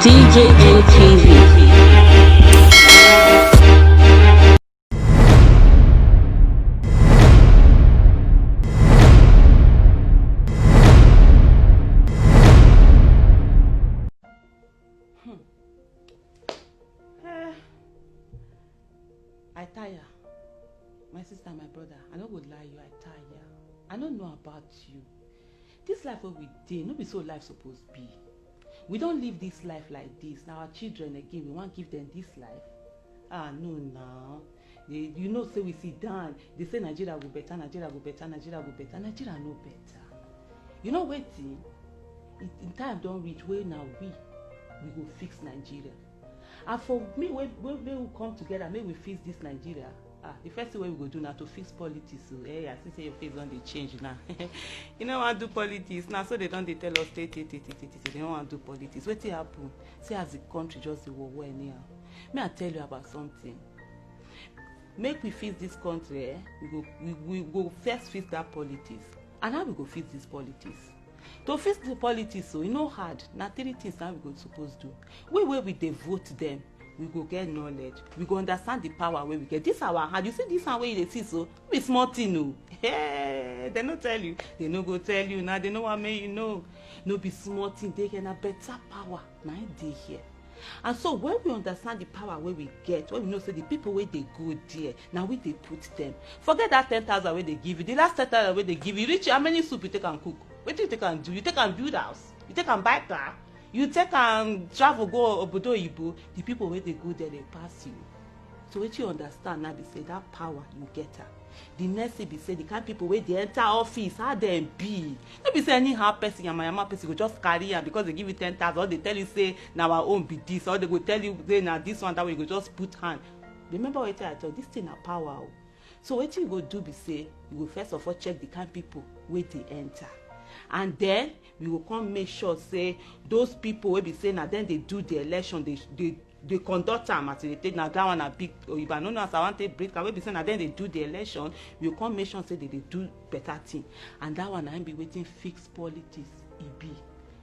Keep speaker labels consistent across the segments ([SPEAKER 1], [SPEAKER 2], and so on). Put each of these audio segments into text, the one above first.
[SPEAKER 1] DJN TV.
[SPEAKER 2] I tire. My sister, my brother, I no go lie you, I tire. I don't know about you. This life wey we dey, no be so life suppose be. We don't live this life like this. Now our children again, we wan give them this life. No now. You know, say we sit down, they say Nigeria go better, Nigeria go better, Nigeria go better. Nigeria no better. You know wetin? In time don reach wey na we go fix Nigeria. And for me, when we come together, make we fix this Nigeria. The first thing we go do now to fix politics. So, I see say your face don dey change now. You know want do politics now, so they don dey tell us they don't want do politics. Wetin happen? See as the country just dey war anyhow. May I tell you about something? Make we fix this country. We go first fix that politics. And how we go fix this politics? To fix the politics, so e no hard. Na 3 things now we go suppose do. We dey vote them. We go get knowledge. We go understand the power wey we get. This our hand. You see this one wey you dey see so? Be small thing o. Hey, they no tell you. They no go tell you now. They no wan make you know. No be small thing. They get a better power. Na it dey here. And so when we understand the power wey we get, when we know say the people wey dey go there, now we dey put them. Forget that 10,000 wey they give you. The last 10,000 wey they give you, reach how many soup you take and cook? Wetin you take and do? You take and build house? You take and buy car? You take and travel go obodo oyibo? The people wey dey go there, they pass you. So wetin you understand now be say that power you get am. The next thing be say the kind people wey dey enter office, how dem be? No be say anyhow person, yama person go just carry am because they give you 10,000, or they tell you say na our own be this, or they go tell you say na this one that way you go just put hand. Remember wetin I tell you, this thing na power o. So wetin you go do be say you go first of all check the kind people wey dey enter. And then we will come make sure say those people wey be say na then they do the election, they conduct am as they take. Now that one a big, if I no know as I want to break am, wey be say na then they do the election, we will come make sure say they do better thing. And that one I be waiting fix politics. E be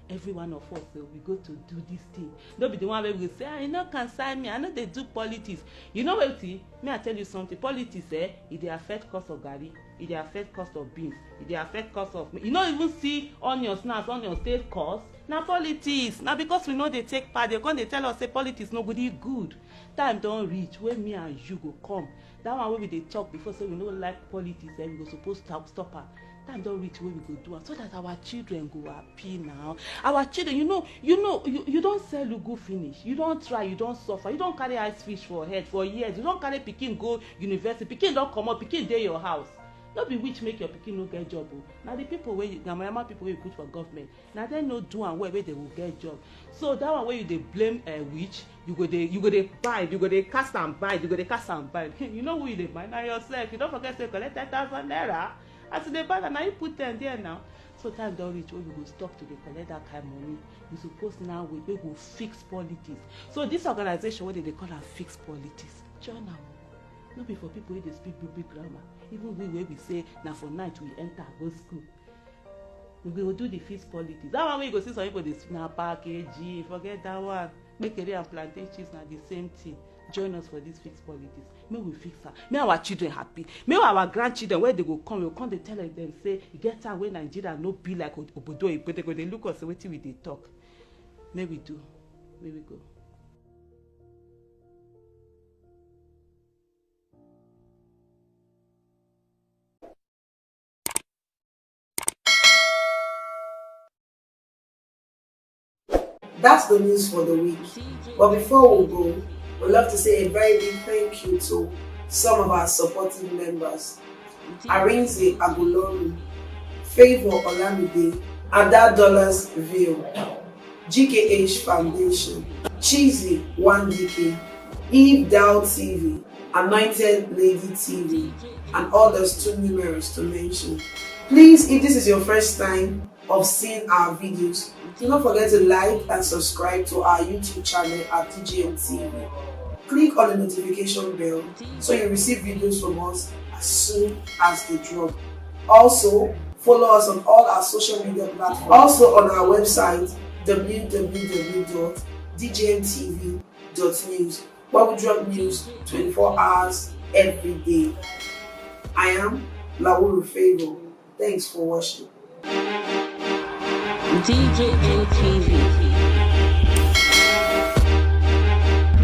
[SPEAKER 2] every one of us, so we go to do this thing. No be the one where we say, you know, concern me, I know they do politics. You know what? May I tell you something? Politics, it dey affect cost of garri, it dey affect cost of beans, it dey affect cost of. You don't even see onions now, onions state cost. Now politics. Now because we know they take part, they come they tell us say politics no good. Time don't reach when me and you go come. That one where we dey talk before, say we no like politics, and we go supposed to stop her. Time don't reach where we go do it so that our children go happy now. Our children, you don't sell ugu finish. You don't try, you don't suffer. You don't carry ice fish for head for years. You don't carry pikin go university. Pikin don't come up. Pikin dey your house. Not be which make your pikin no get job. Now the people where the people wey you put for government, now they no do and where they will get job. So that one where you dey blame a witch, you go dey buy, you go dey cast and buy, you go dey cast and buy. You know who you dey buy now yourself. You don't forget to collect 10,000 naira. As they buy that, now you put them there now. So time don't reach when you go stop to dey collect that kind of money. You suppose now we go fix politics. So this organization, what they call am fix politics. Join am. No be for people wey dey speak big grammar. Even we where we say now for night we enter go school. We go do the fix politics. That one wey you go see some people dey snap package. Forget that one. Bakery and plantain chips na the same thing. Join us for this fixed politics. May we fix her. May our children happy. May our grandchildren, where they go come, they tell them, say, you get time when Nigeria no be like obodo, but they go they look us, wetin we dey talk. May we do. May we go.
[SPEAKER 3] That's the news for the week. But before we go, we'd love to say a very big thank you to some of our supporting members. Arinze Agulonu, Favor Olamide, Ada Dollars View, GKH Foundation, Cheesy 1DK, Eve Dow TV, Anointed Lady TV, and others too numerous to mention. Please, if this is your first time of seeing our videos, do not forget to like and subscribe to our YouTube channel at DJN TV. Click on the notification bell so you receive videos from us as soon as they drop. Also, follow us on all our social media platforms. Also on our website www djmtv.news, where we drop news 24 hours every day. I am Lawuru Favor. Thanks for watching.
[SPEAKER 1] DJMTV.